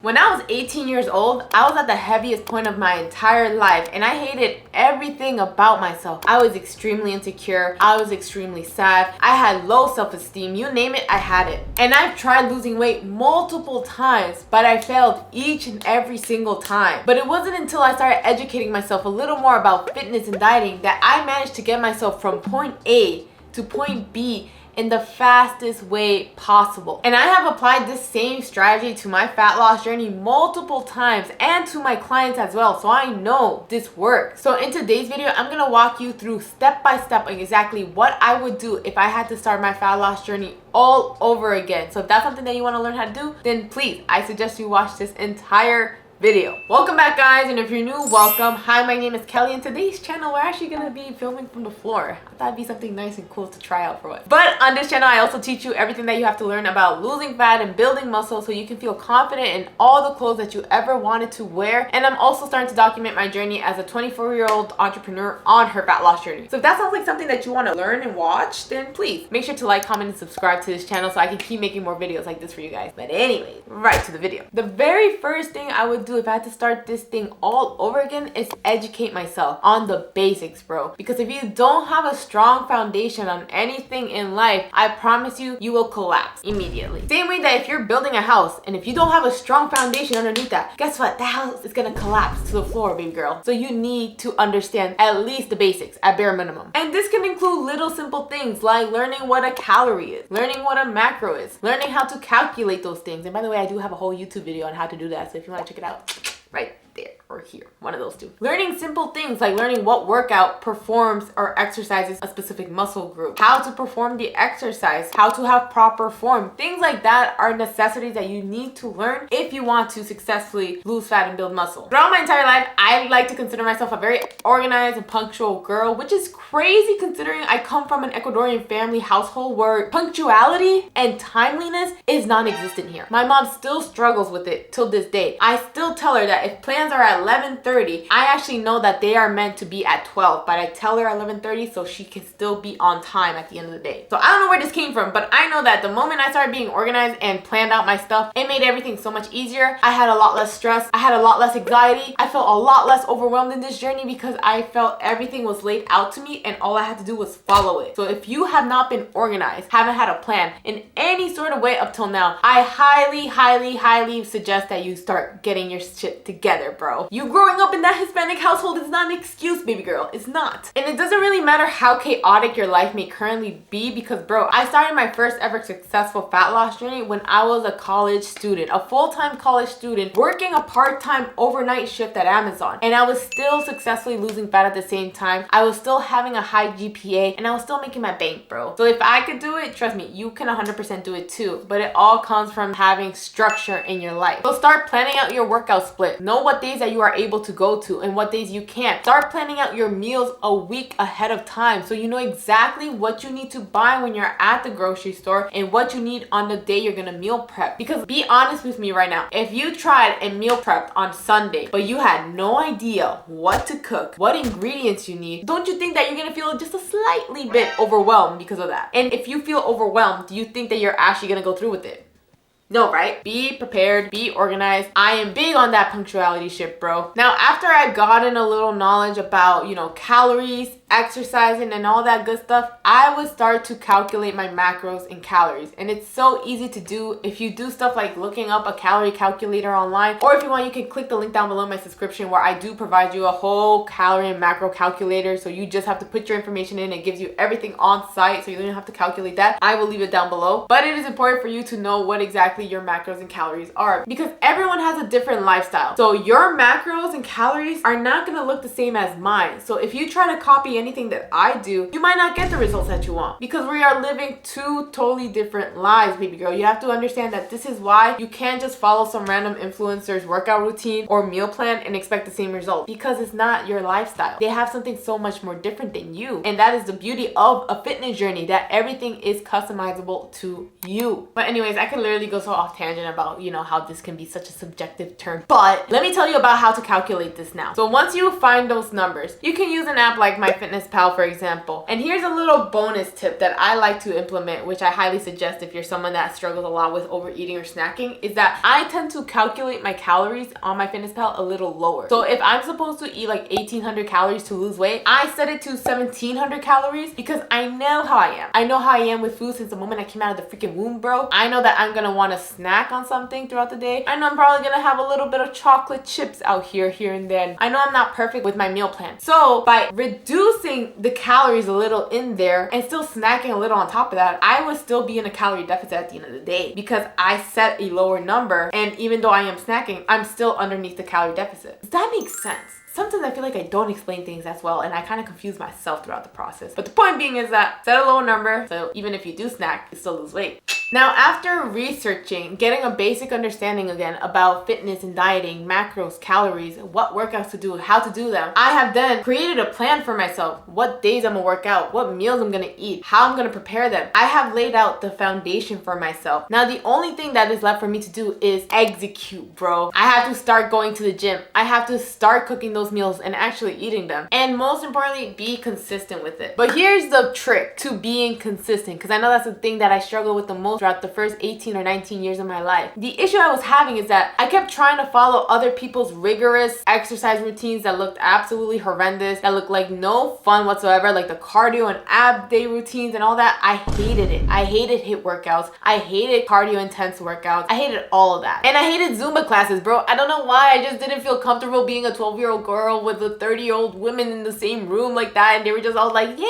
When I was 18 years old, I was at the heaviest point of my entire life and I hated everything about myself. I was extremely insecure. I was extremely sad. I had low self-esteem. You name it, I had it. And I've tried losing weight multiple times, but I failed each and every single time. But it wasn't until I started educating myself a little more about fitness and dieting that I managed to get myself from point A to point B in the fastest way possible. And I have applied this same strategy to my fat loss journey multiple times and to my clients as well, so I know this works. So in today's video, I'm gonna walk you through step by step on exactly what I would do if I had to start my fat loss journey all over again. So if that's something that you want to learn how to do, then please, I suggest you watch this entire video. Welcome back, guys, and if you're new, welcome. Hi, my name is Kelly, and today's channel we're actually gonna be filming from the floor. I thought it'd be something nice and cool to try out for once. But on this channel I also teach you everything that you have to learn about losing fat and building muscle so you can feel confident in all the clothes that you ever wanted to wear. And I'm also starting to document my journey as a 24-year-old entrepreneur on her fat loss journey. So if that sounds like something that you want to learn and watch, then please make sure to like, comment, and subscribe to this channel so I can keep making more videos like this for you guys. But anyways, right to the video. The very first thing I would do if I had to start this thing all over again is educate myself on the basics, bro. Because if you don't have a strong foundation on anything in life, I promise you, you will collapse immediately. Same way that if you're building a house and if you don't have a strong foundation underneath that, guess what? The house is gonna collapse to the floor, baby girl. So you need to understand at least the basics at bare minimum. And this can include little simple things like learning what a calorie is, learning what a macro is, learning how to calculate those things. And by the way, I do have a whole YouTube video on how to do that, so if you want to check it out, right there or here, one of those two. Learning simple things like learning what workout performs or exercises a specific muscle group, how to perform the exercise, how to have proper form. Things like that are necessities that you need to learn if you want to successfully lose fat and build muscle. Throughout my entire life, I like to consider myself a very organized and punctual girl, which is crazy considering I come from an Ecuadorian family household where punctuality and timeliness is non-existent here. My mom still struggles with it till this day. I still tell her that if plans are at 11:30, I actually know that they are meant to be at 12, but I tell her 11:30 so she can still be on time at the end of the day. So I don't know where this came from, but I know that the moment I started being organized and planned out my stuff, it made everything so much easier. I had a lot less stress. I had a lot less anxiety. I felt a lot less overwhelmed in this journey because I felt everything was laid out to me and all I had to do was follow it. So if you have not been organized, haven't had a plan in any sort of way up till now, I highly suggest that you start getting your shit together, bro. You growing up in that Hispanic household is not an excuse, baby girl. It's not. And it doesn't really matter how chaotic your life may currently be because, bro, I started my first ever successful fat loss journey when I was a college student, a full-time college student working a part-time overnight shift at Amazon. And I was still successfully losing fat at the same time. I was still having a high GPA and I was still making my bank, bro. So if I could do it, trust me, you can 100% do it too. But it all comes from having structure in your life. So start planning out your workout split. Know what days that you are able to go to and what days you can't. Start planning out your meals a week ahead of time so you know exactly what you need to buy when you're at the grocery store and what you need on the day you're gonna meal prep. Because be honest with me right now, if you tried and meal prepped on Sunday but you had no idea what to cook, what ingredients you need, don't you think that you're gonna feel just a slightly bit overwhelmed because of that? And if you feel overwhelmed, do you think that you're actually gonna go through with it? No, right? Be prepared, be organized. I am big on that punctuality shit, bro. Now, after I've gotten a little knowledge about, calories, exercising, and all that good stuff, I would start to calculate my macros and calories. And it's so easy to do if you do stuff like looking up a calorie calculator online, or if you want, you can click the link down below in my subscription where I do provide you a whole calorie and macro calculator. So you just have to put your information in. It gives you everything on site, so you don't have to calculate that. I will leave it down below. But it is important for you to know what exactly your macros and calories are because everyone has a different lifestyle. So your macros and calories are not going to look the same as mine. So if you try to copy anything that I do, you might not get the results that you want because we are living two totally different lives, baby girl. You have to understand that this is why you can't just follow some random influencer's workout routine or meal plan and expect the same result because it's not your lifestyle. They have something so much more different than you. And that is the beauty of a fitness journey, that everything is customizable to you. But anyways, I could literally go so off tangent about, how this can be such a subjective term. But let me tell you about how to calculate this now. So once you find those numbers, you can use an app like MyFitnessPal MyFitnessPal, for example. And here's a little bonus tip that I like to implement, which I highly suggest if you're someone that struggles a lot with overeating or snacking, is that I tend to calculate my calories on MyFitnessPal a little lower. So if I'm supposed to eat like 1,800 calories to lose weight, I set it to 1,700 calories because I know how I am. I know how I am with food since the moment I came out of the freaking womb, bro. I know that I'm gonna want to snack on something throughout the day. I know I'm probably gonna have a little bit of chocolate chips out here and then. I know I'm not perfect with my meal plan. So by reducing the calories a little in there and still snacking a little on top of that, I would still be in a calorie deficit at the end of the day because I set a lower number, and even though I am snacking, I'm still underneath the calorie deficit. Does that make sense? Sometimes I feel like I don't explain things as well, and I kind of confuse myself throughout the process. But the point being is that set a low number, so even if you do snack, you still lose weight. Now, after researching, getting a basic understanding again about fitness and dieting, macros, calories, what workouts to do, how to do them, I have then created a plan for myself. What days I'm gonna work out, what meals I'm gonna eat, how I'm gonna prepare them. I have laid out the foundation for myself. Now, the only thing that is left for me to do is execute, bro. I have to start going to the gym. I have to start cooking those meals and actually eating them. And most importantly, be consistent with it. But here's the trick to being consistent, because I know that's the thing that I struggle with the most throughout the first 18 or 19 years of my life. The issue I was having is that I kept trying to follow other people's rigorous exercise routines that looked absolutely horrendous, that looked like no fun whatsoever, like the cardio and ab day routines and all that. I hated it. I hated HIIT workouts. I hated cardio intense workouts. I hated all of that. And I hated Zumba classes, bro. I don't know why. I just didn't feel comfortable being a 12-year-old girl with a 30-year-old women in the same room like that, and they were just all like, yeah,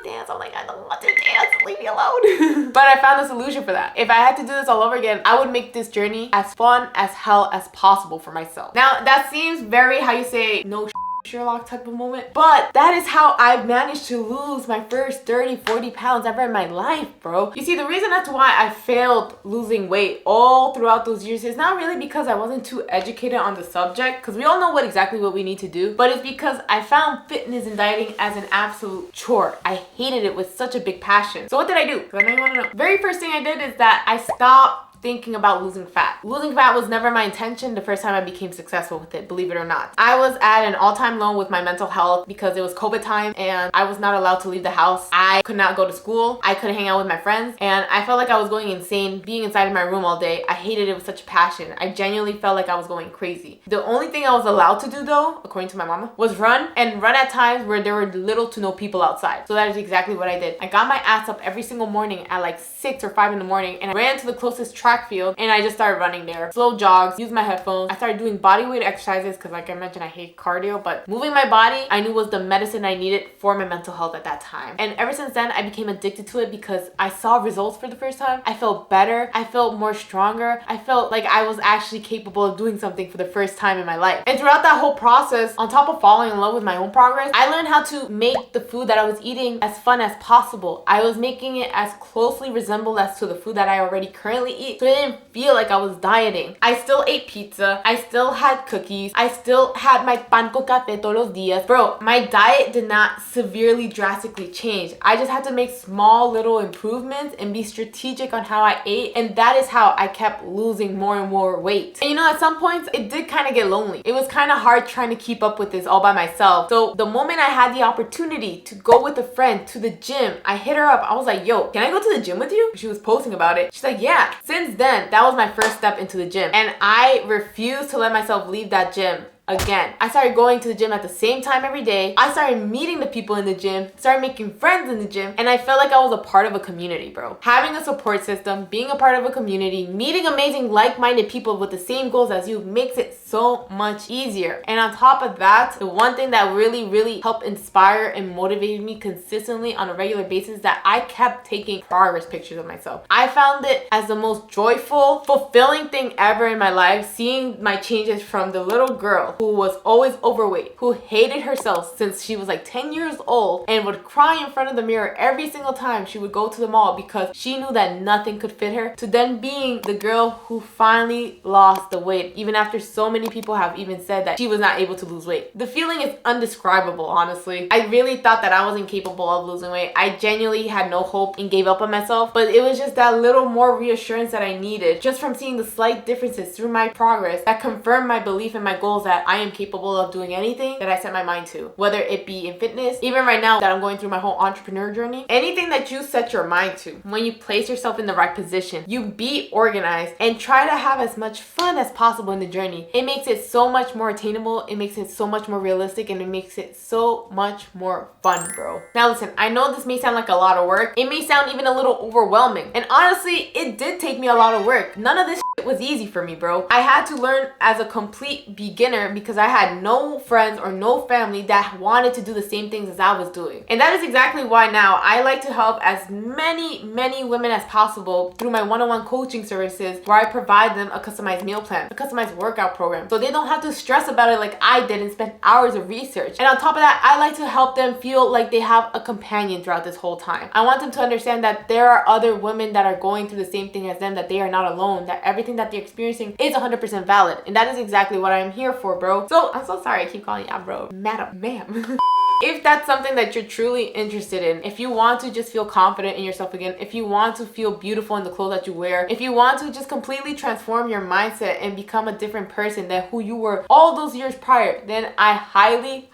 dance. I'm like, I don't want to dance. Leave me alone. But I found a solution for that. If I had to do this all over again, I would make this journey as fun as hell as possible for myself. Now, that seems very, how you say, no Sherlock type of moment, but that is how I managed to lose my first 30-40 pounds ever in my life, bro. You see, the reason as to why I failed losing weight all throughout those years is not really because I wasn't too educated on the subject, because we all know exactly what we need to do, but it's because I found fitness and dieting as an absolute chore. I hated it with such a big passion. So what did I do? Because I know you want to know. Very first thing I did is that I stopped thinking about losing fat. Losing fat was never my intention the first time I became successful with it, believe it or not. I was at an all-time low with my mental health because it was COVID time and I was not allowed to leave the house. I could not go to school. I couldn't hang out with my friends, and I felt like I was going insane being inside of my room all day. I hated it with such passion. I genuinely felt like I was going crazy. The only thing I was allowed to do though, according to my mama, was run, and run at times where there were little to no people outside. So that is exactly what I did. I got my ass up every single morning at like 6 or 5 in the morning and I ran to the closest track field and I just started running there. Slow jogs, used my headphones. I started doing body weight exercises because like I mentioned, I hate cardio, but moving my body I knew was the medicine I needed for my mental health at that time. And ever since then, I became addicted to it because I saw results for the first time. I felt better. I felt more stronger. I felt like I was actually capable of doing something for the first time in my life. And throughout that whole process, on top of falling in love with my own progress, I learned how to make the food that I was eating as fun as possible. I was making it as closely resembled as to the food that I already currently eat, so it didn't feel like I was dieting. I still ate pizza. I still had cookies. I still had my pan con café todos los días. Bro, my diet did not severely drastically change. I just had to make small little improvements and be strategic on how I ate, and that is how I kept losing more and more weight. And you know, at some points it did kind of get lonely. It was kind of hard trying to keep up with this all by myself. So the moment I had the opportunity to go with a friend to the gym, I hit her up. I was like, yo, can I go to the gym with you? She was posting about it. She's like, yeah. Since then, that was my first step into the gym, and I refused to let myself leave that gym again. I started going to the gym at the same time every day. I started meeting the people in the gym, started making friends in the gym, and I felt like I was a part of a community, bro. Having a support system, being a part of a community, meeting amazing like-minded people with the same goals as you makes it so much easier. And on top of that, the one thing that really helped inspire and motivate me consistently on a regular basis is that I kept taking progress pictures of myself. I found it as the most joyful, fulfilling thing ever in my life, seeing my changes from the little girl who was always overweight, who hated herself since she was like 10 years old and would cry in front of the mirror every single time she would go to the mall because she knew that nothing could fit her, to then being the girl who finally lost the weight, even after so many people have even said that she was not able to lose weight. The feeling is undescribable, honestly. I really thought that I wasn't capable of losing weight. I genuinely had no hope and gave up on myself, but it was just that little more reassurance that I needed just from seeing the slight differences through my progress that confirmed my belief in my goals that that I am capable of doing anything that I set my mind to, whether it be in fitness, even right now that I'm going through my whole entrepreneur journey. Anything that you set your mind to, when you place yourself in the right position, you be organized and try to have as much fun as possible in the journey. It makes it so much more attainable, it makes it so much more realistic, and it makes it so much more fun, bro. Now listen, I know this may sound like a lot of work. It may sound even a little overwhelming. And honestly, it did take me a lot of work. None of this shit was easy for me, bro. I had to learn as a complete beginner because I had no friends or no family that wanted to do the same things as I was doing. And that is exactly why now I like to help as many women as possible through my one-on-one coaching services, where I provide them a customized meal plan, a customized workout program, so they don't have to stress about it like I did and spend hours of research. And on top of that, I like to help them feel like they have a companion throughout this whole time. I want them to understand that there are other women that are going through the same thing as them, that they are not alone, that everything that they're experiencing is 100% valid. And that is exactly what I'm here for, bro. So I'm so sorry I keep calling you bro. Madam, ma'am. If that's something that you're truly interested in, if you want to just feel confident in yourself again, if you want to feel beautiful in the clothes that you wear, if you want to just completely transform your mindset and become a different person than who you were all those years prior, then I highly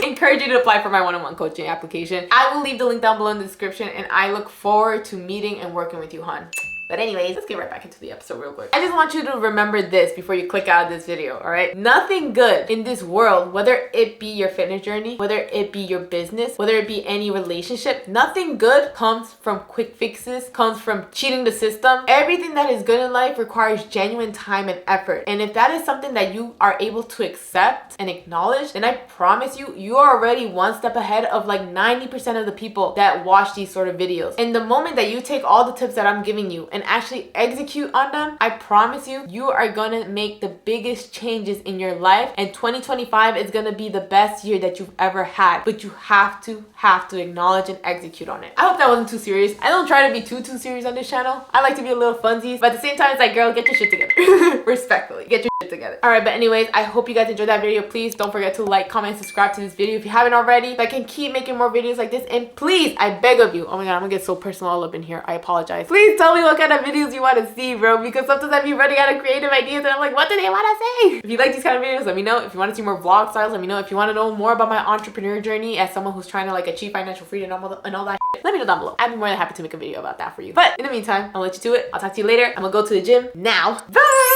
encourage you to apply for my one-on-one coaching application. I will leave the link down below in the description, and I look forward to meeting and working with you, hon. But anyways, let's get right back into the episode real quick. I just want you to remember this before you click out of this video, all right? Nothing good in this world, whether it be your fitness journey, whether it be your business, whether it be any relationship, nothing good comes from quick fixes, comes from cheating the system. Everything that is good in life requires genuine time and effort. And if that is something that you are able to accept and acknowledge, then I promise you, you are already one step ahead of like 90% of the people that watch these sort of videos. And the moment that you take all the tips that I'm giving you and actually execute on them, I promise you, you are gonna make the biggest changes in your life, and 2025 is gonna be the best year that you've ever had. But you have to acknowledge and execute on it. I hope that wasn't too serious. I don't try to be too serious on this channel. I like to be a little funsies, but at the same time, it's like, girl, get your shit together. Respectfully, get your shit together. All right, but anyways, I hope you guys enjoyed that video. Please don't forget to like, comment, subscribe to this video if you haven't already, so I can keep making more videos like this. And please, I beg of you, oh my god, I'm gonna get so personal all up in here. I apologize. Please tell me what kind of videos you want to see, bro, because sometimes I be running out of creative ideas and I'm like, what do they want to say? If you like these kind of videos, let me know. If you want to see more vlog styles, let me know. If you want to know more about my entrepreneur journey as someone who's trying to like achieve financial freedom and all that shit, let me know down below. I'd be more than happy to make a video about that for you. But in the meantime, I'll let you do it. I'll talk to you later. I'm gonna go to the gym now. Bye.